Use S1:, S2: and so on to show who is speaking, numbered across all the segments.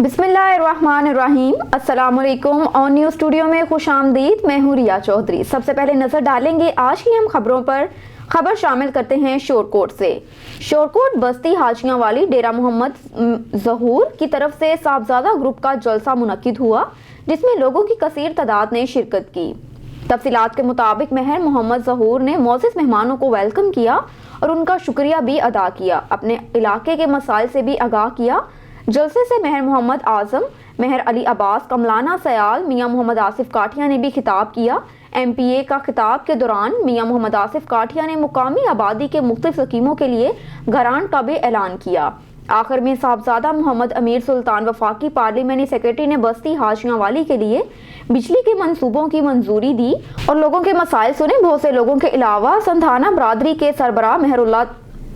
S1: बिस्मिल्लाहिर्रहमानिर्रहीम। अस्सलाम वालेकुम। ऑन न्यूज़ स्टूडियो में खुश आमदीद। मैं हूँ रिया चौधरी। सबसे पहले नज़र डालेंगे आज की हम खबरों पर। खबर शामिल करते हैं शोरकोट से। शोरकोट बस्ती हाजियां वाली डेरा मोहम्मद ज़हूर की तरफ से साहबजादा ग्रुप का जलसा मुनक्किद हुआ, जिसमें लोगों की कसीर तादाद ने शिरकत की। तफसीलात के मुताबिक महर मोहम्मद ज़हूर ने मोअज़्ज़िज़ मेहमानों को वेलकम किया और उनका शुक्रिया भी अदा किया, अपने इलाके के मसाइल से भी आगाह किया। जलसे से महर मोहम्मद आजम, महर अली अब्बास, कमलाना सयाल, मियां मोहम्मद आसिफ काठिया ने भी खिताब किया। MPA का खिताब के दौरान मियां मोहम्मद आसिफ काठिया ने मुकामी आबादी के मुख्तलिफ स्कीमों के लिए ग्रांट का भी ऐलान किया। आखिर में साहबजादा मोहम्मद अमीर सुल्तान वफाकी पार्लियामेंट्री सेक्रेटरी ने बस्ती हाजियां वाली के लिए बिजली के मंसूबों की मंजूरी दी और लोगों के मसाइल सुने। बहुत से लोगों के अलावा संधाना बरादरी के सरबराह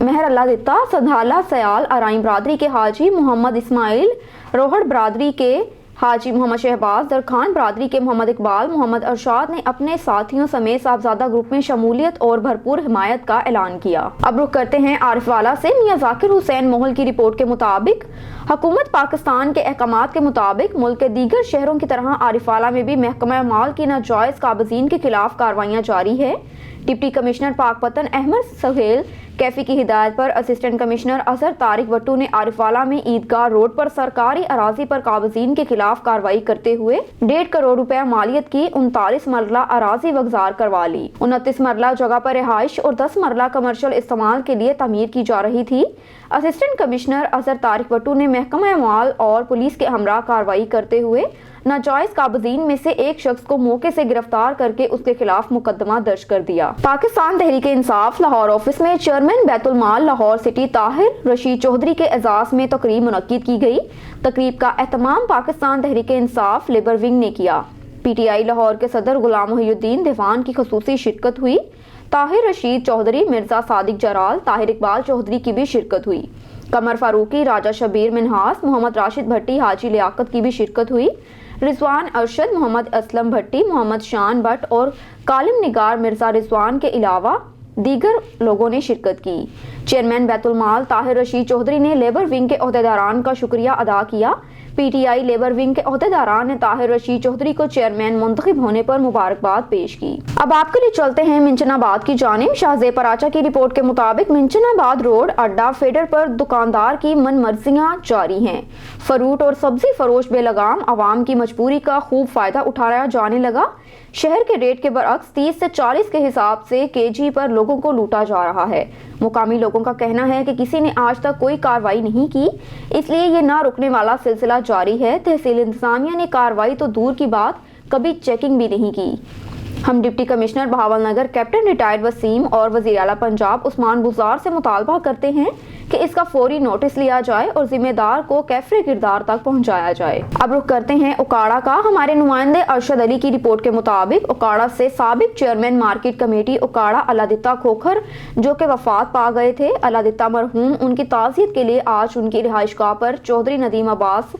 S1: महर अल्लाह दिता, संधाला सयाल, अराइम बरादरी के हाजी मोहम्मद इस्माइल, रोहड़ बरादरी के हाजी मोहम्मद शहबाज, दरखान बरादरी के मोहम्मद इकबाल, मोहम्मद अरशाद ने अपने साथियों समेत साहबजादा ग्रुप में शमूलियत और भरपूर हिमायत का ऐलान किया। अब रुख करते हैं आरिफवाला से। मियां जाकिर हुसैन मोहल की रिपोर्ट के मुताबिक हुकूमत पाकिस्तान के अहकामात के मुताबिक मुल्क के दीगर शहरों की तरह आरिफवाला में भी महकमा माल की नाजायज काबजीन के खिलाफ कार्रवाइयाँ जारी है। डिप्टी कमिश्नर पाकपतन अहमद सुहेल कैफी की हिदायत पर असिस्टेंट कमिश्नर अजहर तारिक वट्टू ने आरिफवाला में ईदगाह रोड पर सरकारी अराजी पर काबजीन के खिलाफ कार्रवाई करते हुए 1.5 करोड़ रुपया मालियत की 39 मरला अराजी वगजार करवा ली। 29 मरला जगह पर रिहाइश और 10 मरला कमर्शियल इस्तेमाल के लिए तमीर की जा रही थी। असिस्टेंट कमिश्नर अजहर तारिक वट्टू ने महकमा माल और पुलिस के हमरा कार्रवाई करते हुए नाजायज काबजीन में से एक शख्स को मौके से गिरफ्तार करके उसके खिलाफ मुकदमा दर्ज कर दिया। पाकिस्तान तहरीक इंसाफ लाहौर ऑफिस में चेयरमैन बैतुल माल लाहौर सिटी ताहिर रशीद चौधरी के एजाज में तकरीब मुनक्किद की गई। तकरीब का एहतमाम पाकिस्तान तहरीक इंसाफ लेबर विंग ने किया। PTI लाहौर के सदर गुलाम मोहिउद्दीन दीवान की खुसूसी शिरकत हुई। ताहिर रशीद चौधरी, मिर्जा सादिक जराल, ताहिर इकबाल चौधरी की भी शिरकत हुई। कमर फारूकी, राजा शबीर मिनहास, मोहम्मद राशिद भट्टी, हाजी लियाकत की भी शिरकत हुई। रिजवान अरशद, मोहम्मद असलम भट्टी, मोहम्मद शान भट्ट और कालिम निगार मिर्जा रिजवान के अलावा दीगर लोगों ने शिरकत की। चेयरमैन बैतुल माल ताहिर रशीद चौधरी ने लेबर विंग के ओहदेदारान का शुक्रिया अदा किया। PTI लेबर विंग के ओहदेदारान ने ताहिर रशीद चौधरी को चेयरमैन मुंतखब होने पर मुबारकबाद पेश की। अब आपके लिए चलते हैं मिंचनाबाद की जानिब। शाहजेब पराचा की रिपोर्ट के मुताबिक मिंचनाबाद रोड अड्डा फेडर पर दुकानदार की मनमर्जियां जारी हैं। फ्रूट और सब्जी फरोश बेलगाम आवाम की मजबूरी का खूब फायदा उठाया जाने लगा। शहर के रेट के बरअक्स 30 से 40 के हिसाब से KG पर लोगों को लूटा जा रहा है। मुकामी लोगों का कहना है कि किसी ने आज तक कोई कार्रवाई नहीं की, इसलिए ये ना रुकने वाला सिलसिला जारी है। तहसील इंतजामिया ने कार्रवाई तो दूर की बात, कभी चेकिंग भी नहीं की। हम deputy commissioner Bahawalnagar captain retired Waseem और वज़ीर आला पंजाब उस्मान बुज़ार से मुतालबा करते हैं कि इसका फौरी नोटिस लिया जाए और जिम्मेदार को कैफरे किरदार तक पहुंचाया जाए। अब रुख करते हैं उकाड़ा का। हमारे नुमाइंदे अरशद अली की रिपोर्ट के मुताबिक उकाड़ा से साबिक chairman market committee Okara Alladitta Khokhar, जो कि वफात पा गए थे। अल्लादिता मरहूम, उनकी ताज़ियत के लिए आज उनकी रिहाइशगाह पर चौधरी नदीम अब्बास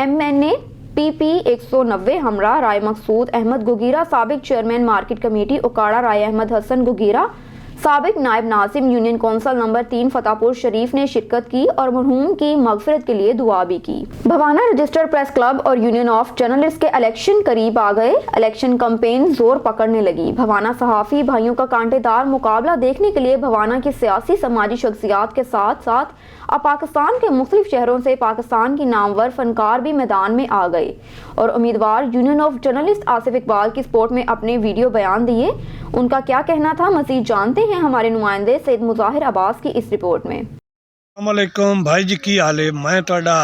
S1: MNA PP 190 हमरा, राय मकसूद अहमद गुगीरा, साबिक chairman market committee Okara Rai Ahmad Hassan Gogera, साबिक नायब नाजिम union council number 3 Fatehpur Sharif ने शिरकत की और मरहूम की मगफिरत के लिए दुआ भी की। भवाना रजिस्टर्ड प्रेस क्लब और यूनियन ऑफ जर्नलिस्ट के इलेक्शन करीब आ गए। इलेक्शन कैंपेन जोर पकड़ने लगी। भवाना सहाफ़ी भाइयों का कांटेदार मुकाबला देखने के लिए भवाना की सियासी समाजी शख्सियात के साथ साथ अब पाकिस्तान के मुख्तलिफ शहरों से पाकिस्तान की नामवर फनकार भी मैदान में आ गए और उम्मीदवार union of journalist Asif Iqbal की सपोर्ट में अपने वीडियो बयान दिए। उनका क्या कहना था, मजीद जानते हैं हमारे नुमाइंदे सैयद मुजाहिर अब्बास की इस रिपोर्ट में।
S2: अस्सलाम वालेकुम भाई जी, की हाल है? मैं तुहाडा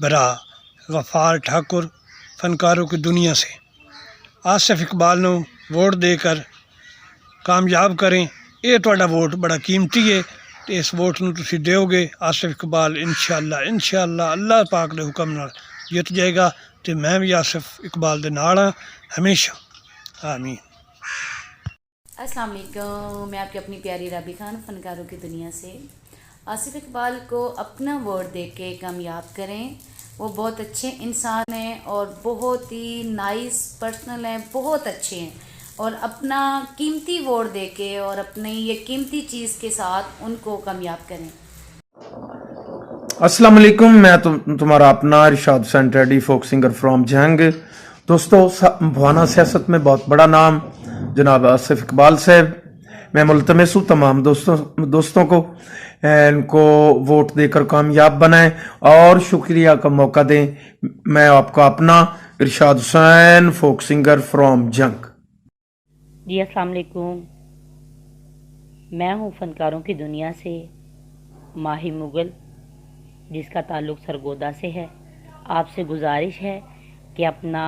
S2: भरा वफार ठाकुर फनकारों की दुनिया से। आसिफ इकबाल नूं वोट देकर कामयाब करें। ये तुहाडा वोट बड़ा कीमती है तो इस वोट नूं तुसीं दिओगे। आसिफ इकबाल इंशाअल्लाह अल्लाह पाक दे हुक्म नाल जित जाएगा तो मैं भी आसिफ इकबाल दे नाल हां हमेशा। आमीन।
S3: अस्सलाम वालेकुम, मैं आपकी अपनी प्यारी राबी खान फनकारों की दुनिया से। आसिफ इकबाल को अपना वोट दे के कामयाब करें। वो बहुत अच्छे इंसान हैं और बहुत ही नाइस पर्सनल हैं, बहुत अच्छे हैं और अपना कीमती वोट दे के और अपनी ये कीमती चीज़ के साथ उनको कामयाब करें।
S4: अस्सलाम वालेकुम, मैं तुम्हारा अपना Irshad Hussain Tedi, folk singer from Jhang. दोस्तों, भवाना सियासत में बहुत बड़ा नाम जनाब आसिफ इकबाल साहब। मैं मुल्तमिस हूँ तमाम दोस्तों को इनको वोट देकर कामयाब बनाएं और शुक्रिया का मौका दें। मैं आपका अपना इरशाद हुसैन, फोक सिंगर फ्रॉम जंग।
S5: जी अस्सलाम वालेकुम, मैं हूँ फनकारों की दुनिया से माही मुगल, जिसका ताल्लुक़ सरगोदा से है। आपसे गुजारिश है कि अपना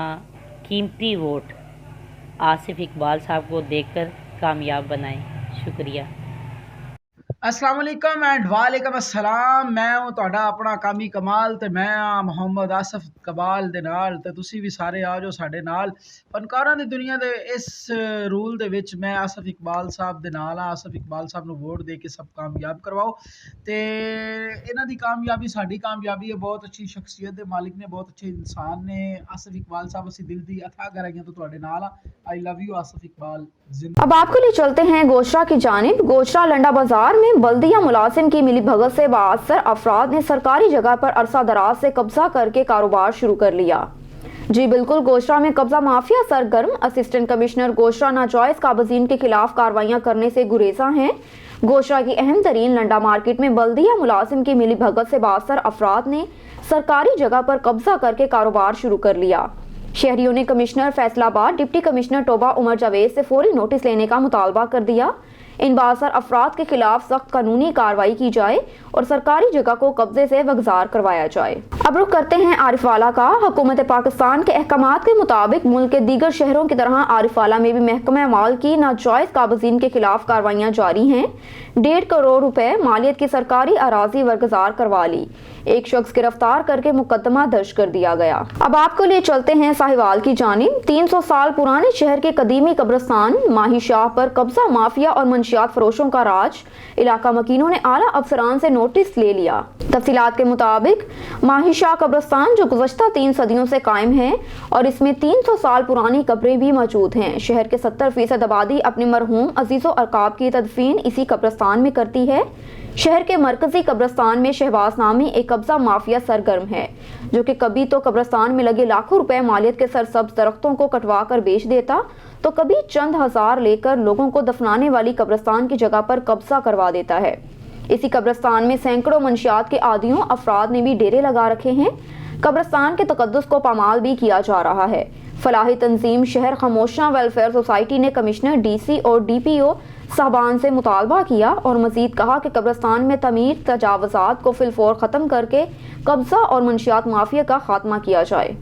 S5: कीमती वोट आसिफ इकबाल साहब को देकर कामयाब बनाएं। शुक्रिया।
S6: अस्सलाम वालेकुम एंड वालेकुम अस्सलाम। मैं हूँ ਤੁਹਾਡਾ ਆਪਣਾ ਕਾਮੀ ਕਮਾਲ ਤੇ ਮੈਂ ਆ ਮੁਹੰਮਦ ਆਸਿਫ ਇਕਬਾਲ ਦੇ ਨਾਲ ਤੇ ਤੁਸੀਂ ਵੀ ਸਾਰੇ ਆ ਜਾਓ ਸਾਡੇ ਨਾਲ ਫਨਕਾਰਾਂ ਦੀ ਦੁਨੀਆ ਦੇ ਇਸ ਰੂਲ ਦੇ ਵਿੱਚ। ਮੈਂ ਆਸਿਫ ਇਕਬਾਲ ਸਾਹਿਬ ਦੇ ਨਾਲ ਆ। ਆਸਿਫ ਇਕਬਾਲ ਸਾਹਿਬ ਨੂੰ ਵੋਟ ਦੇ ਕੇ ਸਭ ਕਾਮਯਾਬ ਕਰਵਾਓ ਤੇ ਇਹਨਾਂ ਦੀ ਕਾਮਯਾਬੀ ਸਾਡੀ ਕਾਮਯਾਬੀ ਹੈ। ਬਹੁਤ ਅੱਛੀ ਸ਼ਖਸੀਅਤ ਦੇ ਮਾਲਿਕ ਨੇ, ਬਹੁਤ ਅੱਛੇ ਇਨਸਾਨ ਨੇ ਆਸਿਫ ਇਕਬਾਲ ਸਾਹਿਬ। ਅਸੀਂ ਦਿਲ ਦੀ ਅਥਾਹ ਗਹਿਰਾਈਆਂ ਤੋਂ ਤੁਹਾਡੇ ਨਾਲ ਆ। I love you Asif Iqbal.
S1: अब आपके लिए चलते हैं गोशरा की जानिब। गोशरा लंडा बाजार में बल्दिया मुलाजिम की मिली भगत से बाअसर अफराद ने सरकारी जगह पर अरसा दराज से कब्जा करके कारोबार शुरू कर लिया। जी बिल्कुल, गोशरा में कब्जा माफिया सरगर्म। असिस्टेंट कमिश्नर गोशरा नाजायज काबजीन के खिलाफ कार्रवाइयां करने से गुरेजा हैं। गोशरा की अहम तरीन लंडा मार्केट में बल्दिया मुलाजिम की मिली भगत से बाअसर अफराद ने सरकारी जगह पर कब्जा करके कारोबार शुरू कर लिया। शहरियों ने commissioner Faisalabad, deputy commissioner Toba Umar Javed से फौरी नोटिस लेने का मुतालबा कर दिया। इन बाअसर अफराद के खिलाफ सख्त कानूनी कार्रवाई की जाए और सरकारी जगह को कब्जे से वगजार करवाया जाए। अब रुख करते हैं आरिफवाला का। हुकूमत पाकिस्तान के अहकामात के मुताबिक मुल्क के दीगर शहरों की तरह आरिफवाला में भी महकमा माल की नाजायज काबजीन के खिलाफ कार्रवाइयाँ जारी हैं। 1.5 करोड़ रुपए मालियत की सरकारी अराजी वरगजार करवा ली। एक शख्स गिरफ्तार करके मुकदमा दर्ज कर दिया गया। अब आपको लिए चलते हैं साहिवाल की जानिब। 300 साल पुराने शहर के कदीमी कब्रिस्तान माही शाह पर कब्जा माफिया और मंशियात फरोशों का राज। इलाका मकीनों ने आला अफसरान से नोटिस ले लिया। तफसीलात के मुताबिक माही शाह कब्रिस्तान जो गुज़श्ता 3 सदियों से कायम है और इसमें 300 साल पुरानी कब्रें भी मौजूद हैं। शहर के 70% आबादी अपने मरहूम अजीज़ो अरकाब की तदफीन इसी कब्रिस्तान में करती है। शहर के मरकजी कब्रिस्तान में शहबाज नामी एक कब्जा माफिया सरगर्म है, जो कि कभी तो कब्रिस्तान में लगे लाखों रुपए मालियत के सरसब्ज दरख्तों को कटवा कर बेच देता, तो कभी चंद हजार लेकर लोगों को दफनाने वाली कब्रिस्तान की जगह पर कब्जा करवा देता है। इसी कब्रिस्तान में सैकड़ों मंशियात के आदियों अफराद ने भी डेरे लगा रखे हैं। कब्रिस्तान के तकद्दुस को पामाल भी किया जा रहा है। फलाही तंजीम शहर खामोशा वेलफेयर सोसाइटी ने कमिश्नर डीसी और डीपीओ साहबान से मुतालबा किया और मजीद कहा कि कब्रिस्तान में तमीर तजावजात को फिलफौर ख़त्म करके कब्जा और मंशियात माफिया का खात्मा किया जाए।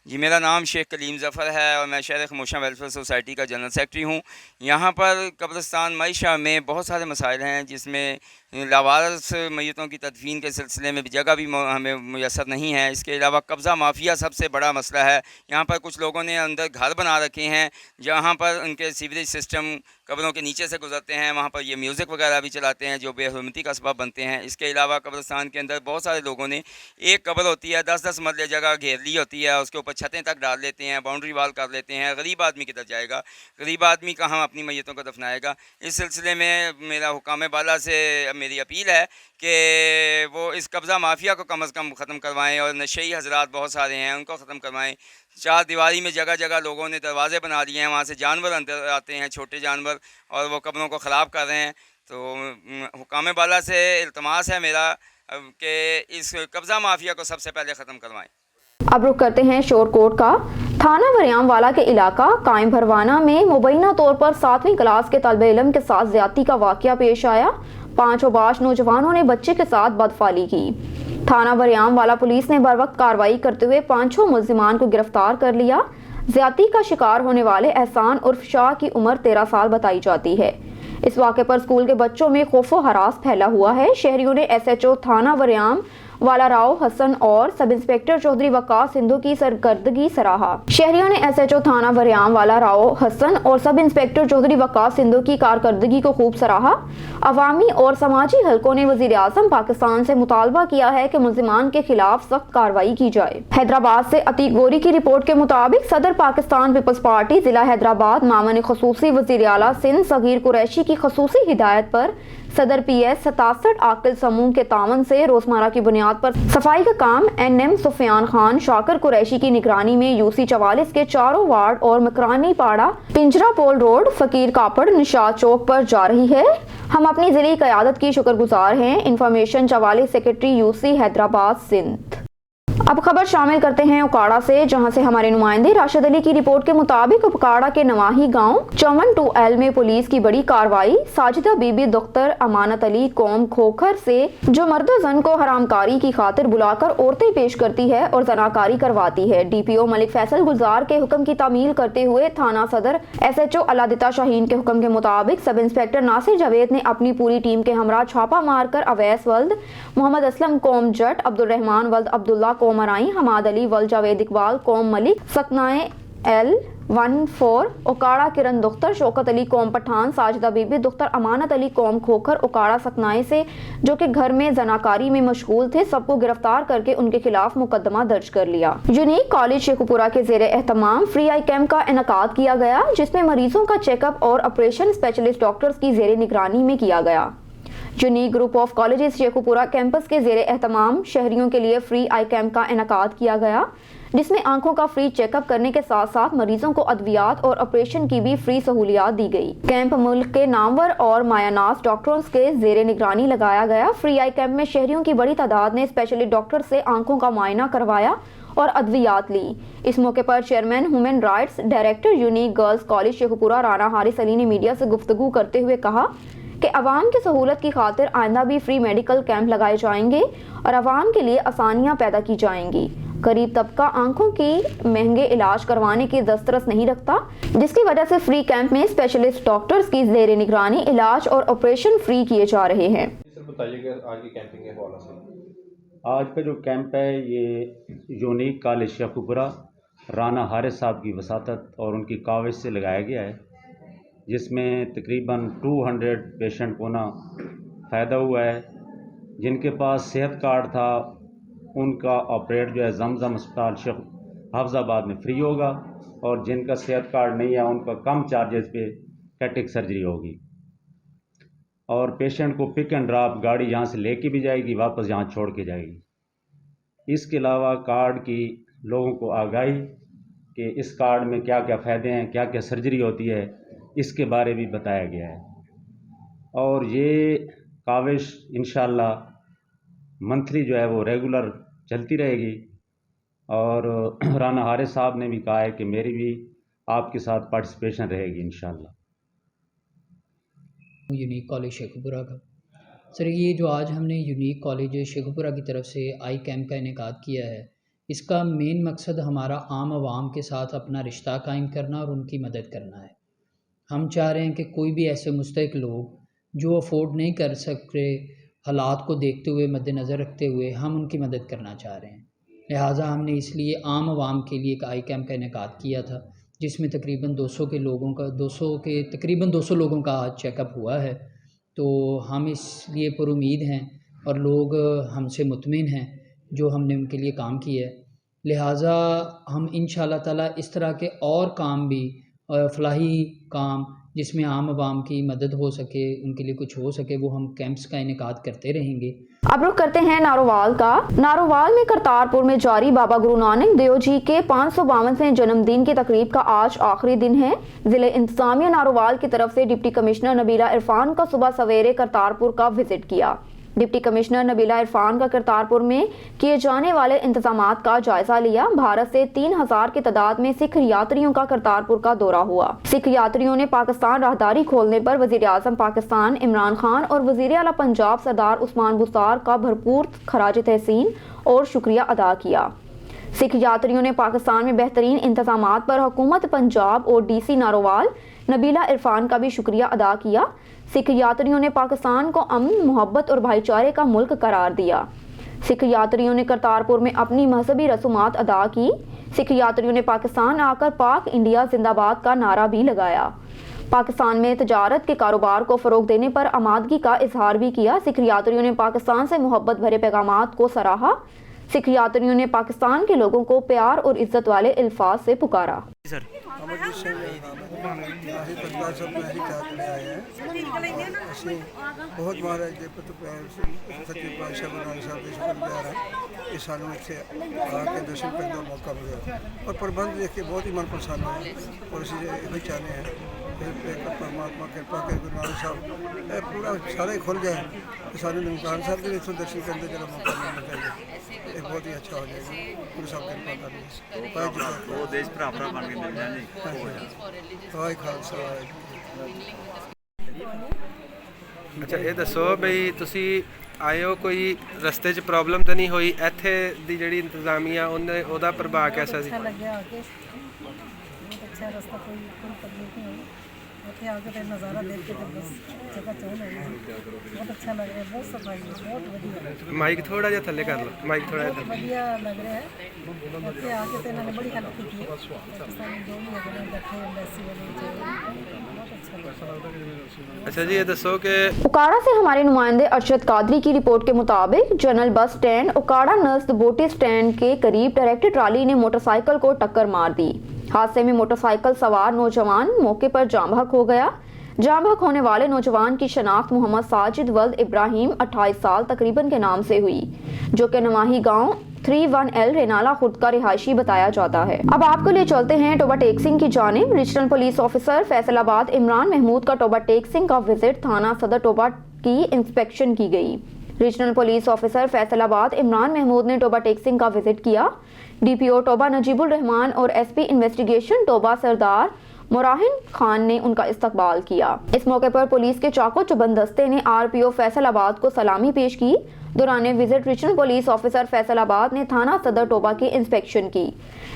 S7: जी, मेरा नाम शेख कलीम ज़फ़र है और मैं शहर खामोशा वेलफेयर सोसाइटी का जनरल सेक्रेटरी हूँ। यहाँ पर कब्रिस्तान मईशा में बहुत सारे मसाइल हैं, जिसमें लावारिस मैयतों की तदफीन के सिलसिले में भी जगह भी हमें मुयसर नहीं है। इसके अलावा कब्ज़ा माफिया सबसे बड़ा मसला है। यहाँ पर कुछ लोगों ने अंदर घर बना रखे हैं, जहाँ पर उनके सीवरेज सिस्टम कब्रों के नीचे से गुजरते हैं। वहाँ पर ये म्यूज़िक वगैरह भी चलाते हैं, जो बेहरमती का सबब बनते हैं। इसके अलावा कब्रिस्तान के अंदर बहुत सारे लोगों ने, एक कब्र होती है 10-10 मरले जगह घेर ली होती है, उसके ऊपर छतें तक डाल लेते हैं, बाउंड्री वाल कर लेते हैं। गरीब आदमी किधर जाएगा? गरीब आदमी कहाँ अपनी मैयतों को दफनाएगा? इस सिलसिले में मेरा हुकाम बाला से मेरी अपील है कि वो इस कब्ज़ा माफिया को कम अज़ कम ख़त्म करवाएं और नशई हज़रात बहुत सारे हैं, उनको ख़त्म करवाएं। चार दीवारी में जगह जगह लोगों ने दरवाज़े बना दिए हैं, वहाँ से जानवर अंदर आते हैं, छोटे जानवर, और वो कब्रों को ख़राब कर रहे हैं। तो हुकाम बाला से इल्तमास है मेरा कि इस कब्ज़ा माफिया को सबसे पहले ख़त्म करवाएं।
S1: अब रुख करते हैं शोरकोट का। थाना वरियामवाला के इलाका कायम भरवाना में मुबैना तौर पर 7वीं क्लास के तल्बे इल्म के साथ ज्यादती का वाक़या पेश आया। 5 औबाश नौजवानों ने बच्चे के साथ बदफाली की। थाना वरियामवाला पुलिस ने बरवक्त कार्रवाई करते हुए 5 मुलजिमान को गिरफ्तार कर लिया। ज्यादती का शिकार होने वाले एहसान उर्फ शाह की उम्र 13 साल बताई जाती है। इस वाक़े पर स्कूल के बच्चों में खौफो हरास फैला हुआ है। शहरियों ने SHO थाना वरियाम वाला राव हसन और सब इंस्पेक्टर चौधरी वकास सिंधु की सरकर्दगी सराहा। शहरियों ने SHO थाना वरियाम वाला राव हसन और सब इंस्पेक्टर चौधरी वकास सिंधु की कारकर्दगी को खूब सराहा। अवामी और समाजी हलकों ने वज़ीर आज़म पाकिस्तान से मुतालबा किया है कि मुल्ज़िमान के खिलाफ सख्त कार्रवाई की जाए। हैदराबाद से अतीक गोरी की रिपोर्ट के मुताबिक सदर पाकिस्तान पीपल्स पार्टी जिला हैदराबाद मामन खसूसी वज़ीर आला सिंध सगीर कुरैशी की खसूसी हिदायत पर सदर PS 67 आकिल समूह के तावन से रोजमर्रा की बुनियाद पर सफाई का काम NM सुफियान खान शाकर कुरैशी की निगरानी में UC 44 के चारों वार्ड और मकरानी पाड़ा, पिंजरा पोल रोड, फकीर कापड़, निशाद चौक पर जा रही है। हम अपनी जिले क़यादत की शुक्रगुजार हैं। Information 44 secretary UC Hyderabad Sindh. अब खबर शामिल करते हैं उकाड़ा से, जहां से हमारे नुमाइंदे राशिद अली की रिपोर्ट के मुताबिक उकाड़ा के नवाही गांव 54-2L में पुलिस की बड़ी कार्रवाई। साजिदा बीबी दख्तर अमानत अली कौम खोखर से जो मर्द जन को हरामकारी की खातिर बुलाकर औरतें पेश करती है और जनाकारी करवाती है। DPO मलिक फैसल गुलजार के हुक्म की तामील करते हुए थाना सदर SHO अलादिता शाहीन के हुक्म के मुताबिक सब इंस्पेक्टर नासिर जावेद ने अपनी पूरी टीम के हमरा छापा मारकर अवैस वल्द, मोहम्मद असलम कौम जट, अब्दुल रहमान वल्द अब्दुल्ला कौम मराई, हमाद अली वल जावेद इकबाल कौम मलिक, सकनाए L14 उकाड़ा किरण दुख्तर, शौकत अली कौम पठान, साजिदा बीबी दुख्तर अमानत अली कौम खोखर उकाड़ा सकनाए से जो कि घर में जनाकारी में मशगूल थे, सबको गिरफ्तार करके उनके खिलाफ मुकदमा दर्ज कर लिया। यूनिक कॉलेज शेखुपुरा के ज़ेरे एहतमाम फ्री आई कैंप का इनकाद किया गया, जिसमें मरीजों का चेकअप और ऑपरेशन स्पेशलिस्ट डॉक्टर्स की ज़ेरे निगरानी में किया गया। Unique group of colleges Sheikhupura campus के ज़ेरे एहतमाम शहरियों के लिए फ्री आई कैंप का इनकाद किया गया, जिसमें आंखों का फ्री चेकअप करने के साथ साथ मरीजों को अद्वियात और ऑपरेशन की भी फ्री सहूलियात दी गई। कैंप मुल्क के नामवर और मायानाज डॉक्टर्स के ज़ेरे निगरानी लगाया गया। फ्री आई कैंप में शहरियों की बड़ी तादाद ने स्पेशलिस्ट डॉक्टर से आंखों का मुआयना करवाया और अद्वियात ली। इस मौके पर chairman human rights director unique girls college Sheikhupura Rana Haris Ali ने मीडिया से गुफ्तगू करते हुए कहा कि अवाम की सहूलत की खातिर आइंदा भी फ्री मेडिकल कैंप लगाए जाएंगे और अवाम के लिए आसानियां पैदा की जाएंगी। गरीब तबका आंखों की महंगे इलाज करवाने की दस्तरस नहीं रखता, जिसकी वजह से फ्री कैंप में स्पेशलिस्ट डॉक्टर्स की ज़ेरे निगरानी इलाज और ऑपरेशन फ्री किए जा रहे हैं।
S8: सर बताइएगा आज की कैंपिंग के हवाले से। आज का जो कैंप है ये यूनिक कॉलेज शेखुपुरा राना हारिस साहब की वसातत और उनकी काविश से लगाया गया है, जिसमें तकरीबन 200 पेशेंट को ना फ़ायदा हुआ है। जिनके पास सेहत कार्ड था उनका ऑपरेट जो है जमजम अस्पताल शेख हाफिज़ाबाद में फ्री होगा, और जिनका सेहत कार्ड नहीं है उनका कम चार्जेस पे कैटिक सर्जरी होगी, और पेशेंट को पिक एंड ड्रॉप गाड़ी यहाँ से लेके भी जाएगी, वापस यहाँ छोड़ के जाएगी। इसके अलावा कार्ड की लोगों को आगाही कि इस कार्ड में क्या क्या फ़ायदे हैं, क्या क्या सर्जरी होती है, इसके बारे भी बताया गया है। और ये काविश इंशाअल्लाह मंथली जो है वो रेगुलर चलती रहेगी। और राना हारिस साहब ने भी कहा है कि मेरी भी आपके साथ पार्टिसिपेशन रहेगी इंशाअल्लाह।
S9: यूनिक कॉलेज शेखुपुरा का सर, ये जो आज हमने यूनिक कॉलेज शेखुपुरा की तरफ से आई कैंप का इनेकाद किया है, इसका मेन मकसद हमारा आम आवाम के साथ अपना रिश्ता कायम करना और उनकी मदद करना है। हम चाह रहे हैं कि कोई भी ऐसे मुस्तहिक लोग जो अफोर्ड नहीं कर सकते, हालात को देखते हुए मद्देनज़र रखते हुए हम उनकी मदद करना चाह रहे हैं। लिहाजा हमने इसलिए आम आवाम के लिए एक आई कैंप का इनेकाद किया था, जिसमें तकरीबन 200 लोगों का आज चेकअप हुआ है। तो हम इसलिए पुरुमीद हैं और लोग हमसे मुतमिन हैं जो हमने उनके लिए काम किया है। लिहाजा हम इंशाअल्लाह ताला इस तरह के और काम भी फलाही काम जिसमें आम आवाम की मदद हो सके, उनके लिए कुछ हो सके, वो हम कैंप्स का इनेकाद करते रहेंगे।
S1: अब रुख करते हैं नारोवाल का। नारोवाल में करतारपुर में जारी बाबा गुरु नानक देव जी के 552वें जन्मदिन की तकरीब का आज आखिरी दिन है। जिले इंतजामिया नारोवाल की तरफ से डिप्टी कमिश्नर नबीला इरफान का सुबह सवेरे करतारपुर का विजिट किया। डिप्टी कमिश्नर नबीला इरफान का करतारपुर में किए जाने वाले इंतजामात का जायजा लिया। भारत से 3000 की तादाद में सिख यात्रियों का करतारपुर का दौरा हुआ। सिख यात्रियों ने पाकिस्तान राहदारी खोलने पर वजीर आजम पाकिस्तान इमरान खान और वजीर आला पंजाब सरदार उस्मान बुस्तार का भरपूर खराज तहसीन और शुक्रिया अदा किया। सिख यात्रियों ने पाकिस्तान में बेहतरीन इंतजामात पर हुकूमत पंजाब और DC नारोवाल नबीला इरफान का भी शुक्रिया अदा किया। सिख यात्रियों ने पाकिस्तान को अमन, मोहब्बत और भाईचारे का मुल्क करार दिया। सिख यात्रियों ने करतारपुर में अपनी मजहबी रसूमात अदा की। सिख यात्रियों ने पाकिस्तान आकर पाक इंडिया जिंदाबाद का नारा भी लगाया। पाकिस्तान में तजारत के कारोबार को फ़रोग देने पर आमादगी का इजहार भी किया। सिख यात्रियों ने पाकिस्तान से मोहब्बत भरे पैगामात को सराहा। सिख यात्रियों ने पाकिस्तान के लोगों को प्यार और इज्जत वाले अल्फाज से पुकारा।
S7: सर
S10: ਅਮਰਜੀਤ ਸਿੰਘ ਅਸੀਂ ਪਰਿਵਾਰ ਸਭ ਨੂੰ ਅਸੀਂ ਚਾਹ ਕੇ ਆਏ ਹਾਂ। ਅਸੀਂ ਬਹੁਤ ਮਹਾਰਾਜ ਦੇ ਸੱਚੇ ਪਾਤਸ਼ਾਹ ਗੁਰੂ ਨਾਨਕ ਸਾਹਿਬ ਦੇ ਸ਼ੁਕਰਗੁਜ਼ਾਰ ਹਾਂ ਕਿ ਸਾਨੂੰ ਇੱਥੇ ਆ ਕੇ ਦਰਸ਼ਨ ਕਰਨ ਦਾ ਮੌਕਾ ਮਿਲਿਆ ਔਰ ਪ੍ਰਬੰਧ ਦੇਖ ਕੇ ਬਹੁਤ ਹੀ ਮਨ ਪ੍ਰਸੰਨ ਹੋਇਆ ਔਰ ਅਸੀਂ ਇਹ ਵੀ ਚਾਹੁੰਦੇ ਹਾਂ ਕਿ ਪਰਮਾਤਮਾ ਕਿਰਪਾ ਕਰੇ ਗੁਰੂ ਨਾਨਕ ਸਾਹਿਬ ਇਹ ਪੂਰਾ ਸਾਰੇ ਖੁੱਲ੍ਹ ਜਾਏ ਤੇ ਸਾਨੂੰ ਨਨਕਾਣਾ ਸਾਹਿਬ ਦੇ ਇੱਥੋਂ ਦਰਸ਼ਨ ਕਰਨ ਦਾ ਜਿਹੜਾ ਮੌਕਾ ਮਿਲਣਾ ਚਾਹੀਦਾ ਇਹ ਬਹੁਤ ਹੀ ਅੱਛਾ ਹੋ ਜਾਏਗਾ ਗੁਰੂ ਸਾਹਿਬ ਕਿਰਪਾ ਕਰਨੀ
S7: ਉਹ ਦੇਸ਼ ਭਰਾ ਬਣ ਕੇ ਮਿਲ ਜਾਣ ਜੀ।
S10: ਵਾਹਿ ਖਾਲਸਾ
S11: ਅੱਛਾ ਇਹ ਦੱਸੋ ਬਈ ਤੁਸੀਂ ਆਏ ਹੋ ਕੋਈ ਰਸਤੇ 'ਚ ਪ੍ਰੋਬਲਮ ਤਾਂ ਨਹੀਂ ਹੋਈ ਇੱਥੇ ਦੀ ਜਿਹੜੀ ਇੰਤਜ਼ਾਮੀਆ ਉਹਦਾ ਪ੍ਰਭਾਵ ਕੈਸਾ ਸੀ?
S12: अच्छा लगे आके बहुत अच्छा रास्ता कोई तकलीफ नहीं हुई ਉੱਥੇ ਆ ਕੇ ਤੇ ਨਜ਼ਾਰਾ ਦੇਖ ਕੇ ਬਸ ਜਗ੍ਹਾ ਚਾਹ ਲਈ ਬਹੁਤ ਅੱਛਾ ਲੱਗ ਰਿਹਾ ਬਹੁਤ ਸਫਾਈ ਹੈ ਬਹੁਤ ਵਧੀਆ
S11: ਮਾਈਕ ਥੋੜਾ ਜਿਹਾ ਥੱਲੇ ਕਰ ਲਓ ਮਾਈਕ ਥੋੜਾ ਜਿਹਾ ਥੱਲੇ
S12: ਵਧੀਆ ਲੱਗ ਰਿਹਾ ਹੈ ਉੱਥੇ ਆ ਕੇ ਤੇ ਇਹਨਾਂ ਨੇ ਬੜੀ ਹੈਲਪ ਕੀਤੀ ਹੈ ਪਾਕਿਸਤਾਨੀ ਜੋ ਵੀ ਹੈਗੇ ਨੇ ਬੈਠੇ ਐਮਬੈਸੀ ਵਾਲੇ ਬਹੁਤ अच्छा लगा।
S11: अच्छा जी ये दसो कि
S1: उकाड़ा से हमारे नुमाइंदे अरशद कादरी की रिपोर्ट के मुताबिक जनरल बस स्टैंड उकाड़ा नज़द बोटी स्टैंड के करीब ट्रैक्टर ट्राली ने मोटरसाइकिल को टक्कर मार दी। हादसे में मोटरसाइकिल सवार नौजवान मौके पर जाम बहक हो गया। जाम बहक होने वाले नौजवान की शनाख्त मोहम्मद साजिद वल्द इब्राहिम 28 साल तकरीबन के नाम से हुई, जो कि नवाही गांव 31L रेनाला खुर्द का रिहायशी बताया जाता है। अब आपको लिए चलते हैं टोबा टेक सिंह की जानिब। Regional police officer Faisalabad Imran Mahmood का टोबा टेक सिंह का विजिट थाना सदर टोबा की इंस्पेक्शन की गई। Regional police officer Faisalabad Imran Mahmood ने टोबा टेक सिंह का विजिट किया। DPO टोबा नजीबुल रहमान और SP इन्वेस्टिगेशन टोबा सरदार मुराहिन खान ने उनका इस्तकबाल किया। इस मौके पर पुलिस के चाको चुबंद दस्ते ने RPO फैसलाबाद को सलामी पेश की। दौरान visit regional police officer Faisalabad ने थाना सदर टोबा की इंस्पेक्शन की।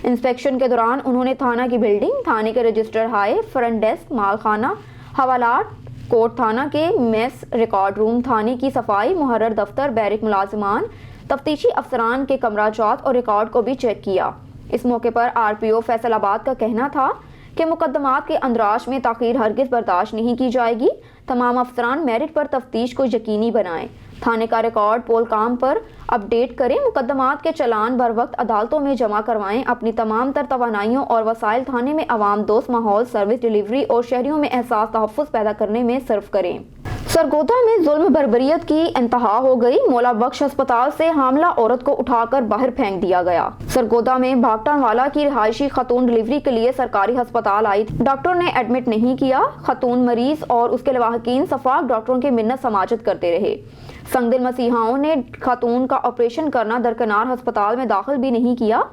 S1: इंस्पेक्शन के दौरान उन्होंने थाना की बिल्डिंग, थाने के रजिस्टर हाई, फ्रंट डेस्क, मालखाना, हवालात, कोर्ट थाना के मेस, रिकॉर्ड रूम, थाने की सफाई, मुहर्रर दफ्तर, बैरिक मुलाजिमान, तफ्तीशी अफसरान के कमराजात और रिकॉर्ड को भी चेक किया। इस मौके पर RPO फैसलाबाद का कहना था कि मुकदमात के अंदराज में ताखीर हरगिज बर्दाश्त नहीं की जाएगी। तमाम अफसरान मेरिट पर तफ्तीश को यकीनी बनाएं। थाने का रिकॉर्ड पोल काम पर अपडेट करें। मुकदमात के चलान बर वक्त अदालतों में जमा करवाएं। अपनी तमाम तर तवानाइयों और वसाइल थाने में अवाम दोस्त माहौल, सर्विस डिलीवरी और शहरियों में एहसास तहफ़्फ़ुज़ पैदा करने में सर्व करें। सरगोदा में जुल्म बर्बरियत की इंतहा हो गई। मौला बख्श अस्पताल से हामला औरत को उठाकर बाहर फेंक दिया गया। सरगोदा में भागटांवाला की रिहायशी खतून डिलीवरी के लिए सरकारी अस्पताल आई थी। डॉक्टर ने एडमिट नहीं किया। खतून मरीज और उसके लवाहकीन सफाक डॉक्टरों की मिन्नत समाजत करते रहे। संगदिल मसीहाओं ने खतून का ऑपरेशन करना दरकिनार अस्पताल में दाखिल भी नहीं किया।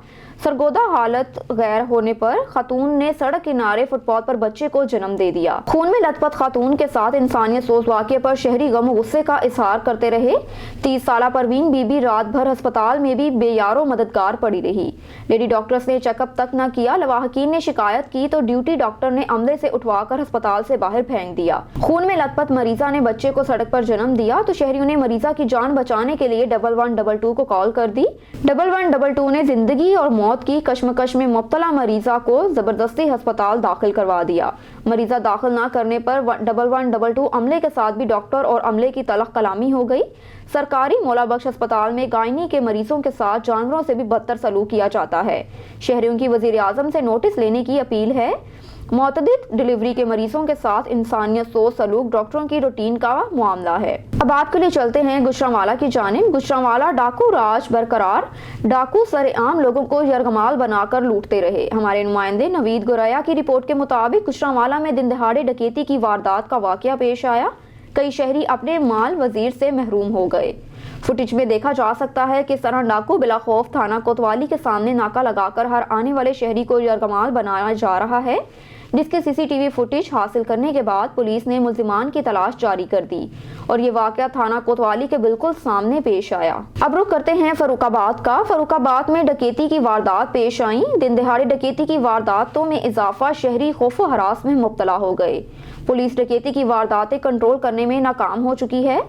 S1: सरगोदा हालत गैर होने पर खतून ने सड़क किनारे फुटपाथ पर बच्चे को जन्म दे दिया। खून में लथपथ खातून के साथ इंसानियत सोज वाक़े पर शहरी गम और गुस्से का इजहार करते रहे। 30 साला परवीन बीबी रात भर अस्पताल में भी बेयारो मददगार पड़ी रही। लेडी डॉक्टर्स ने चेकअप तक न किया। लवाहकीन ने शिकायत की तो ड्यूटी डॉक्टर ने अमले से उठवाकर अस्पताल से बाहर फेंक दिया। खून में लथपथ मरीजा ने बच्चे को सड़क पर जन्म दिया तो शहरियों ने मरीजा की जान बचाने के लिए 1122 को कॉल कर दी। 1122 ने जिंदगी और मौत की कश्मकश में मुब्तला मरीजा को जबरदस्ती अस्पताल दाखिल करवा दिया। मरीजा दाखिल ना करने पर 1122 अमले के साथ भी डॉक्टर और अमले की तलख कलामी हो गई। सरकारी मौला बख्श अस्पताल में गायनी के मरीजों के साथ जानवरों से भी बदतर सलूक किया जाता है। शहरियों की वजीर आजम से नोटिस लेने की अपील है। मुतअद्दिद डिलीवरी के मरीजों के साथ इंसानियत सोच सलूक डॉक्टरों की रूटीन का मामला है। अब आपके लिए चलते हैं गुजरांवाला की जानिब। गुजरांवाला डाकू राज बरकरार। डाकू सरेआम लोगों को यरगमाल बनाकर लूटते रहे। हमारे नुमाइंदे नवीद गुरैया की रिपोर्ट के मुताबिक गुजरांवाला में दिन दहाड़े डकैती की वारदात का वाकया पेश आया। कई शहरी अपने माल वजीर से महरूम हो गए। फुटेज में देखा जा सकता है कि सरह डाकू बिला खौफ थाना कोतवाली के सामने नाका लगाकर हर आने वाले शहरी को यरगमाल बनाया जा रहा है, जिसके CCTV फुटेज हासिल करने के बाद पुलिस ने मुल्जिमान की तलाश जारी कर दी और ये वाकया थाना कोतवाली के बिल्कुल सामने पेश आया। अब रुख करते हैं फरुखाबाद का। फरुखाबाद में डकैती की वारदात पेश आई। दिन दहाड़े डकैती की वारदातों में इजाफा, शहरी खौफ व हरास में मुब्तला हो गए। पुलिस डकैती की वारदातें कंट्रोल करने में नाकाम हो चुकी है।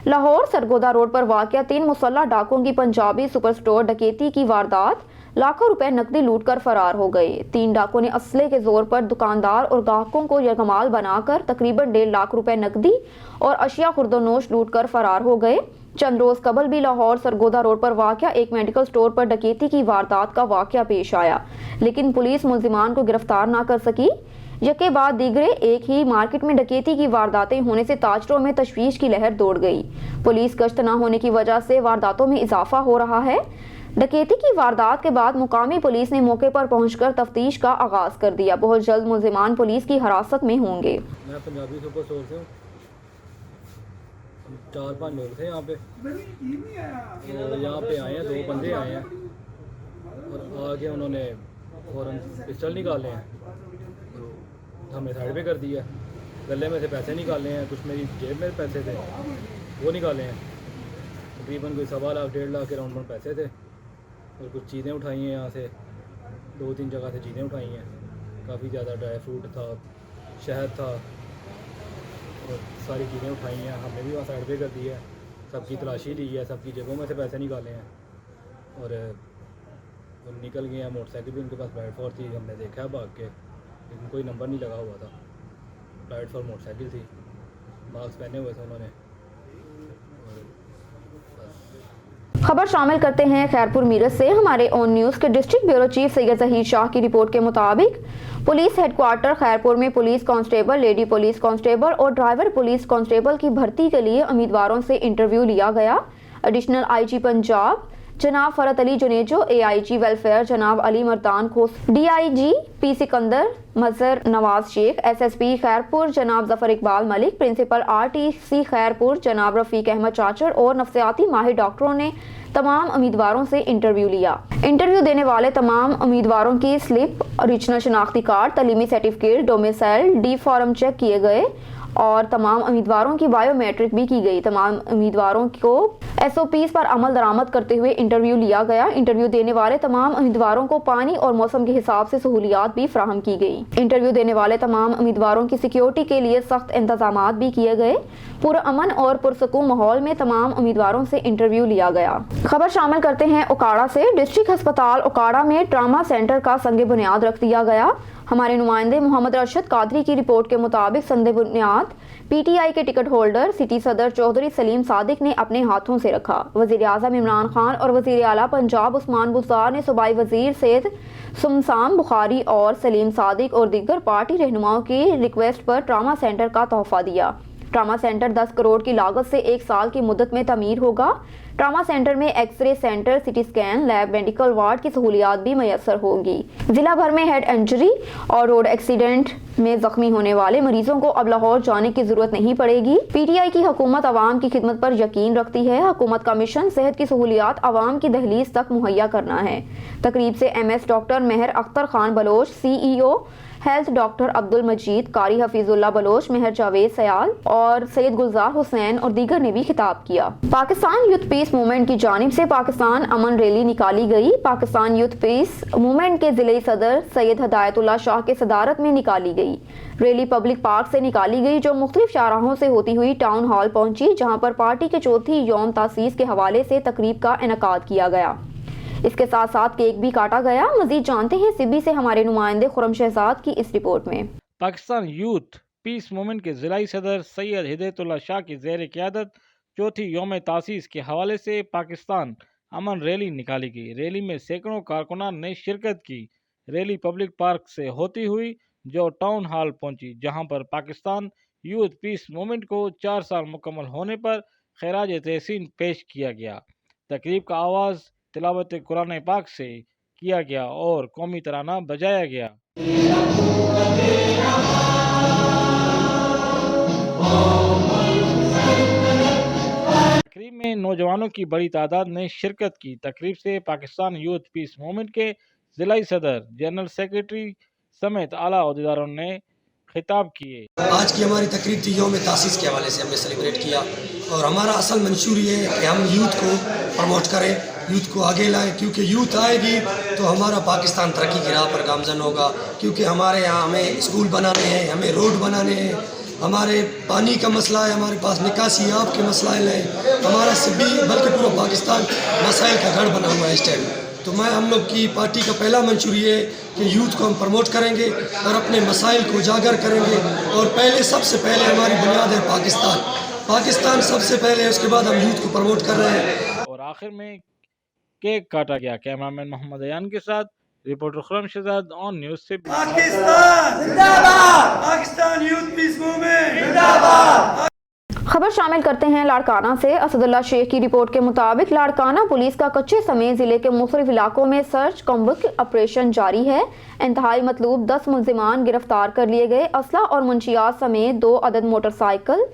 S1: लाहौर सरगोदा रोड पर वाकया 3 मुसल्लह डाकुओं की पंजाबी सुपर स्टोर डकैती की वारदात, लाखों रुपए नकदी लूटकर फरार हो गए। 3 डाकुओं ने असले के जोर पर दुकानदार और ग्राहकों को यरगमाल बनाकर तकरीबन 1.5 लाख रुपए नकदी और अशिया खुर्दोनोश लूटकर फरार हो गए। चंद रोज कबल भी लाहौर सरगोदा रोड पर वाकया एक मेडिकल स्टोर पर डकैती की वारदात का वाकया पेश आया। लेकिन पुलिस मुलजिमान को गिरफ्तार ना कर सकी। यके बाद दीगरे एक ही मार्केट में डकैती की वारदातें होने से ताजरों में तशवीश की लहर दौड़ गई। पुलिस गश्त न होने की वजह से वारदातों में इजाफा हो रहा है। डकैती की वारदात के बाद मुकामी पुलिस ने मौके पर पहुंचकर तफ्तीश का आगाज कर दिया। बहुत जल्द मुलजिमान पुलिस की हिरासत में होंगे।
S13: मैं पंजाबी सुपर स्टोर से हूँ। 4-5 लोग थे यहाँ पे, तो यहाँ पे आए हैं, 2 बंदे आए हैं और आगे उन्होंने फ़ौरन पिस्टल निकाले हैं, तो हमें साइड पे कर दिया। गले में से पैसे निकाले हैं, कुछ मेरी जेब में पैसे थे वो निकाले हैं। तकरीबन कोई 1.25 लाख 1.5 लाख के राउंड पैसे थे और कुछ चीज़ें उठाई हैं यहाँ से, 2-3 जगह से चीज़ें उठाई हैं। काफ़ी ज़्यादा ड्राई फ्रूट था, शहद था और सारी चीज़ें उठाई हैं। हमने भी वहाँ साइड पे कर दी है, सबकी तलाशी ली है, सबकी जेबों में से पैसे निकाले हैं और वो निकल गए हैं। मोटरसाइकिल भी उनके पास प्लेट फॉर थी, हमने देखा है भाग के, लेकिन कोई नंबर नहीं लगा हुआ था। प्लेट फॉर मोटरसाइकिल थी, मास्क पहने हुए थे उन्होंने।
S1: खबर शामिल करते हैं खैरपुर मीरठ से। हमारे ऑन न्यूज़ के district bureau chief Syed Zaheer Shah की रिपोर्ट के मुताबिक पुलिस हेडक्वार्टर खैरपुर में police constable, lady police constable और ड्राइवर पुलिस कांस्टेबल की भर्ती के लिए उम्मीदवारों से इंटरव्यू लिया गया। एडिशनल आईजी पंजाब जनाब फरत अली जुनेजो, AIG वेलफेयर जनाब अली मर्दान खोस, DIG P सिकंदर, मजहर नवाज शेख, SSP खैरपुर जनाब जफर इकबाल मलिक, प्रिंसिपल RTC खैरपुर जनाब रफीक अहमद चाचर और नफ्सियाती माहिर डॉक्टरों ने तमाम उम्मीदवारों से इंटरव्यू लिया। इंटरव्यू देने वाले तमाम उम्मीदवारों की स्लिप, ओरिजिनल शनाख्ती कार्ड, तलीमी certificate, domicile, D form check किए गए और तमाम उम्मीदवारों की बायोमेट्रिक भी की गई। तमाम उम्मीदवारों को SOPs पर अमल दरामद करते हुए इंटरव्यू लिया गया। इंटरव्यू देने वाले तमाम उम्मीदवारों को पानी और मौसम के हिसाब से सहूलियात भी फराहम की गई। इंटरव्यू देने वाले तमाम उम्मीदवारों की सिक्योरिटी के लिए सख्त इंतजामात भी किए गए। पुरअमन और पुरसकून माहौल में तमाम उम्मीदवारों से इंटरव्यू लिया गया। खबर शामिल करते हैं उकाड़ा से। डिस्ट्रिक्ट अस्पताल उकाड़ा में ट्रामा सेंटर का संगे बुनियाद रख दिया गया। हमारे नुमाइंदे मोहम्मद रशद कादरी की रिपोर्ट के मुताबिक संगे बुनियाद PTI के टिकट होल्डर सिटी सदर चौधरी सलीम सादिक ने अपने हाथों से रखा। वज़ीर आज़म इमरान खान और वज़ीर आला पंजाब उस्मान बुज़दार ने सूबाई वज़ीर सैयद सुमसाम बुखारी और सलीम सादिक और दीगर पार्टी रहनुमाओं की रिक्वेस्ट पर ट्रामा सेंटर का तोहफा दिया। ट्रामा सेंटर 10 करोड़ की लागत से 1 साल की मुद्दत में तमीर होगा। ट्रामा सेंटर में x-ray centre, CT scan, lab, medical ward की सहूलियात भी मैसर होगी। जिला भर में हेड इंजरी और रोड एक्सीडेंट में जख्मी होने वाले मरीजों को अब लाहौर जाने की जरूरत नहीं पड़ेगी। PTI की हुकूमत आवाम की खिदमत पर यकीन रखती है। हुकूमत का मिशन सेहत की सहूलियात आवाम की दहलीज तक मुहैया करना है। तकरीब से MS doctor Mehr Akhtar Khan Baloch, CEO health doctor Abdul Majeed, Qari Hafeezullah Baloch, Mehr Javed Sial और सैयद गुलजार हुसैन और दीगर ने भी खिताब किया। पाकिस्तान यूथ पीस मूवमेंट की जानिब से पाकिस्तान अमन रैली निकाली गई। पाकिस्तान यूथ पीस मूवमेंट के जिले सदर सैयद हदायतुल्लाह शाह के सदारत में निकाली गई। रैली पब्लिक पार्क से निकाली गई जो मुख्तलिफ शाहराहों से होती हुई टाउन हॉल पहुंची, जहां पर पार्टी के चौथी यौम तासीस के हवाले से तकरीब का इनेकाद किया गया। इसके साथ साथ केक भी काटा गया। मजीद जानते हैं सिबी से हमारे नुमाइंदे खुरम शहजाद की इस रिपोर्ट में।
S14: पाकिस्तान यूथ पीस मूवमेंट के जिलाई सदर सैयद हिदायतुल्लाह शाह की ज़ेर क़यादत चौथी यौम तासीस के हवाले से पाकिस्तान अमन रैली निकाली गई। रैली में सैकड़ों कारकुनान ने शिरकत की। रैली पब्लिक पार्क से होती हुई जो टाउन हॉल पहुंची, जहां पर पाकिस्तान यूथ पीस मूवमेंट को 4 साल मुकम्मल होने पर खैराज तहसीन पेश किया गया। तकरीब का आवाज़ तिलावत कुरान पाक से किया गया और कौमी तराना बजाया गया। तकरीब में नौजवानों की बड़ी तादाद ने शिरकत की। तकरीब से पाकिस्तान यूथ पीस मूवमेंट के जिला सदर, जनरल सेक्रेटरी समेत आला अहदेदारों ने खिताब किए।
S15: आज की हमारी तकरीब थी यौम तासीस के हवाले से हमने सेलिब्रेट किया और हमारा असल मंशूर ये है कि हम यूथ को प्रमोट करें, यूथ को आगे लाएं, क्योंकि यूथ आएगी तो हमारा पाकिस्तान तरक्की की राह पर गामजन होगा। क्योंकि हमारे यहाँ हमें स्कूल बनाने हैं, हमें रोड बनाने हैं, हमारे पानी का मसला है, हमारे पास निकासी आब के मसाइल हैं, हमारा सिबी बल्कि पूरा पाकिस्तान मसाइल का गढ़ बना हुआ है इस टाइम। तो मैं हम लोग की पार्टी का पहला मंशूर ये है कि यूथ को हम प्रमोट करेंगे और अपने मसाइल को उजागर करेंगे। और पहले सबसे पहले हमारी बुनियाद है पाकिस्तान, पाकिस्तान सबसे पहले, उसके बाद हम यूथ को प्रमोट कर रहे हैं।
S14: और आखिर में केक काटा गया। कैमरामैन मोहम्मद अयान के साथ reporter Khurram Shahzad on news से
S2: पाकिस्तान यूथ पीस मूवमेंट।
S1: खबर शामिल करते हैं लाड़काना से। असदुल्ला शेख की रिपोर्ट के मुताबिक लाड़काना पुलिस का कच्चे समेत जिले के मुख्तलिफ इलाकों में सर्च कम्बक ऑपरेशन जारी है। इंतहाई मतलूब 10 मुल्जिमान गिरफ्तार कर लिए गए। असला और मुंशियात समेत 2 अदद मोटरसाइकिल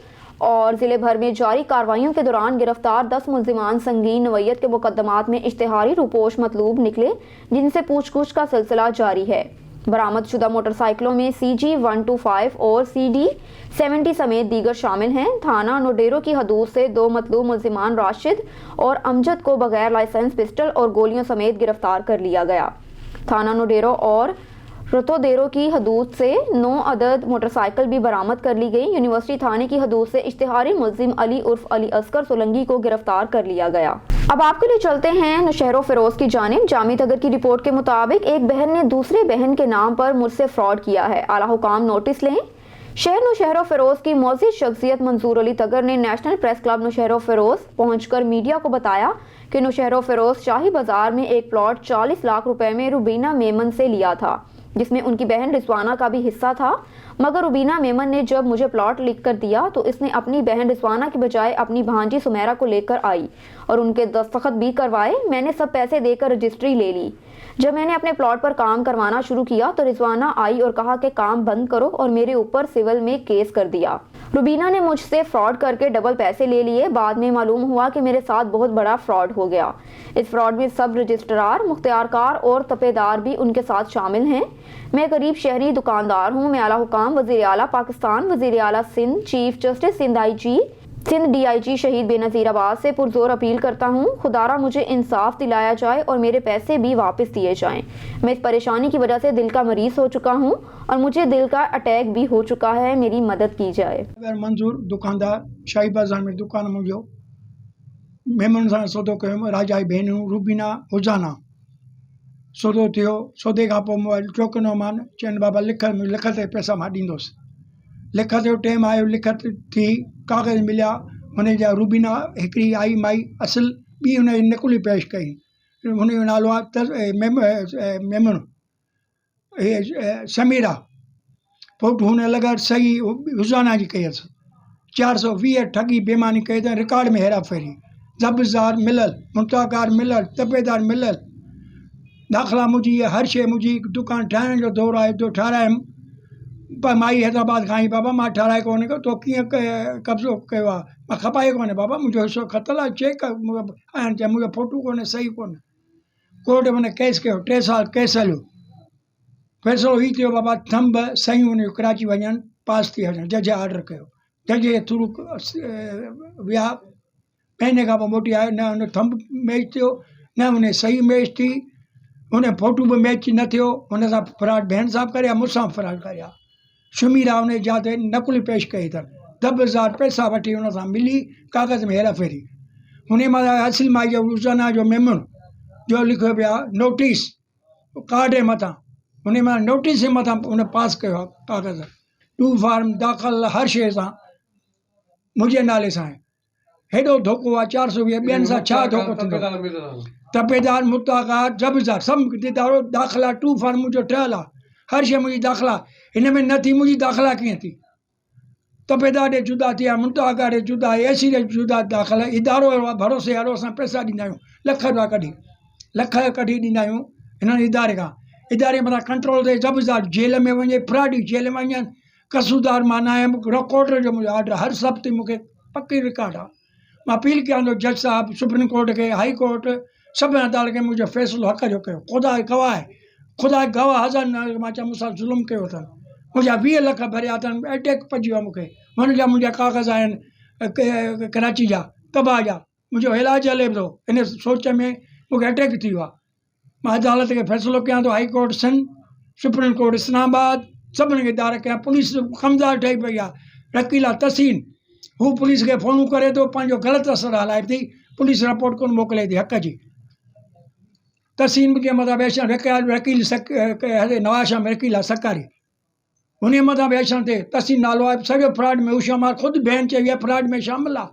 S1: और जिले भर में जारी कार्रवाइयों के दौरान गिरफ्तार 10 मुल्जिमान संगीन नवैयत के मुकदमात में इश्तिहारी रुपोश मतलूब निकले, जिनसे पूछगछ का सिलसिला जारी है। बरामद शुदा मोटरसाइकिलों में CG125 और CD70 समेत दीगर शामिल हैं। थाना नोडेरो की हदूद से 2 मतलूब मुल्जिमान राशिद और अमजद को बगैर लाइसेंस पिस्टल और गोलियों समेत गिरफ्तार कर लिया गया। थाना नोडेरो और रतोदेरो की हदूद से 9 अदद मोटरसाइकिल भी बरामद कर ली गई। यूनिवर्सिटी थाने की हदूद से इश्तिहारी मुल्जिम अली उर्फ अली असगर सोलंगी को गिरफ्तार कर लिया गया। अब आपके लिए चलते हैं नौशहरो फिरोज की जानिब। जामिद अगर की रिपोर्ट के मुताबिक एक बहन ने दूसरे बहन के नाम पर मुझसे फ्रॉड किया है। आला हुकाम नोटिस लें। शहर नौशहरो फिरोज की मौजूद शख्सियत मंसूर अली तगर ने national press club Naushahro Feroze पहुंचकर मीडिया को बताया कि नौशहरो फिरोज शाही बाजार में एक प्लॉट 40 लाख रुपए में रुबीना मेमन से लिया था, जिसमें उनकी बहन रिजवाना का भी हिस्सा था। मगर रुबीना मेमन ने जब मुझे प्लॉट लिख कर दिया तो इसने अपनी बहन रिजवाना की बजाय अपनी भांजी सुमेरा को लेकर आई और उनके दस्तखत भी करवाए। मैंने सब पैसे देकर रजिस्ट्री ले ली। जब मैंने अपने प्लॉट पर काम करवाना शुरू किया तो रिजवाना आई और कहा कि काम बंद करो और मेरे ऊपर सिविल में केस कर दिया। रुबीना ने मुझसे फ्रॉड करके डबल पैसे ले लिए। बाद में मालूम हुआ कि मेरे साथ बहुत बड़ा फ्रॉड हो गया। इस फ्रॉड में सब रजिस्ट्रार, मुख्तियारकार और तपेदार भी उनके साथ शामिल हैं। मैं गरीब शहरी दुकानदार हूँ। मैं आला हुकाम वज़ीर आला पाकिस्तान, वज़ीर आला Sindh, chief justice Sindh IG, Sindh DIG Shaheed Benazir Abbas से पुरजोर अपील करता हूँ, खुदारा मुझे इंसाफ दिलाया जाए और मेरे पैसे भी वापस दिए जाएं। मैं इस परेशानी की वजह से दिल का मरीज हो चुका हूँ और मुझे दिल का अटैक भी हो चुका है। मेरी मदद की जाए।
S16: मंजूर दुकानदार शाही बाज़ार में दुकान मुंहिंजो मेमन सां सौदो कयो। राजा जी भेनरूं रुबीना हुजाना सौदो थियो। सौदे खां पोइ मोबाइल चौकनो मान चवनि बाबा लिख ते पैसा मां ॾींदुसि। लिख जो टाइम आयो, लिख थी, कागज़ मिलिया। हुन जा रुबीना हिकिड़ी आई माई असुल, ॿी हुन जी नकुली पेश कई। हुनजो नालो आहे मेमन समीरा। फोटो हुन लॻा सही हुजाना जी कई अथसि। 420 ठगी बेमानी कई अथई। रिकॉर्ड में हेरा फेरी, ज़ब्तदार मिलल, मुंताकार मिलल, तपेदार मिलल। दाख़िला मुंहिंजी हर शइ मुंहिंजी दुकान ठाहिण जो दौरु आहे तो ठारायमि। पर माई हैदराबाद खां आई, बाबा मां ठाराए कोन्हे को, तो कीअं कब्ज़ो कयो आहे? मां खपाए कोन्हे बाबा, मुंहिंजो हिसो खतल आहे, चेक आहिनि, चए मुंहिंजो फोटो कोन्हे, सही कोन्हे। कोर्ट में केस कयो, 3 साल केस हलियो। फ़ैसिलो हीउ थियो बाबा, थंब सही हुनजो कराची वञनि, पास थी वञनि। जज ऑर्डर कयो, जज जे थ्रू विया। महीने खां पोइ मोटी आयो, न हुन थंब मैच थियो, न हुन सही मैच थी, हुन फोटो बि मैच न थियो। हुन सां फ्रॉड भेण सां करिया, मूंसां फ्रॉड करिया। शुमीरा हुन जाते नकुली पेश कई अथनि। 10,000 पैसा वठी हुन सां मिली, कागज़ में हेरा फेरी। हुन मां असली माई जो रुज़ाना जो मेमन जो लिखियो पिया नोटिस कार्ड जे मथां, हुन मां नोटिस जे मथां हुन पास कयो आहे कागज़। 2 फार्म दाख़िल हर शइ सां मुंहिंजे नाले सां आहे। हेॾो धोखो आहे 420। ॿियनि सां छा धोखो थींदो? तपेदार, मुताकार, ज़ब्तदार सभु दाख़िला 2 फार्म मुंहिंजो ठहियलु आहे। हर शइ मुंहिंजी दाख़िला, हिन में न थी, मुंहिंजी दाख़िला कीअं थी? तपेदार ॾे जुदा थिया, मुंताकार ॾे जुदा, AC ॾे जुदा दाख़िला। इदारो भरोसे वारो, असां पैसा ॾींदा आहियूं, लख रुपया कढी, लख कढी ॾींदा आहियूं हिननि इदारे खां। इदारे मथां कंट्रोल थिए, ज़ब्तदार जेल में वञे, फ्राडी जेल में वञनि, कसूरदार मां न आहियां। कोर्ट जो मुंहिंजो ऑर्डर हर हफ़्ते मूंखे पकी रिकॉर्ड आहे। मां अपील कयां थो जज साहिबु, सुप्रीम कोर्ट खे, हाई कोर्ट, सभिनी अदालत खे मुंहिंजो फ़ैसिलो हक़ जो कयो। ख़ुदा गवाह आहे, ख़ुदा गवाह हज़ार न, मां चवां मूंसां ज़ुल्म कयो अथनि। मुंहिंजा 20 लख भरिया अथनि, अटैक पइजी वियो आहे मूंखे। हुनजा मुंहिंजा कागज़ आहिनि कराची जा, तबाह जा, मुंहिंजो इलाजु हले थो। इन सोच में मूंखे अटैक थी वियो आहे। मां अदालत खे फ़ैसिलो कयां थो, high court Sindh, supreme court Islamabad, सभिनी खे इदारे कयां। पुलिस कमज़ार ठही पई आहे। वकीला तहसीन, हू पुलिस खे फ़ोन करे थो, पंहिंजो ग़लति असरु हलाए थी, पुलिस रिपोर्ट कोन मोकिले थी हक़ जी। तहसीन जे मथां वैशन वकील नवाज़ शाह में वकील आहे सरकारी, हुन मथां वैशन थिए। तहसीन नालो आहे, सॼो फ्रॉड में हुशियार ख़ुदि भेण चई आहे फ्रॉड में शामिल आहे।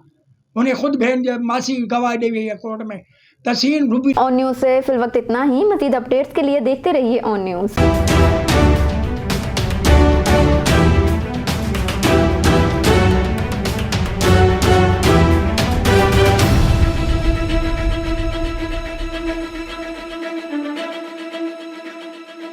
S16: हुन ख़ुदि भेण जे मासी गवाह ॾेई वई आहे कोर्ट में। तहसीन रूबी।
S1: ऑन न्यूज़ से फिल वक्त इतना ही। मज़ीद अपडेट्स के लिए देखते रहिए ऑन न्यूज़।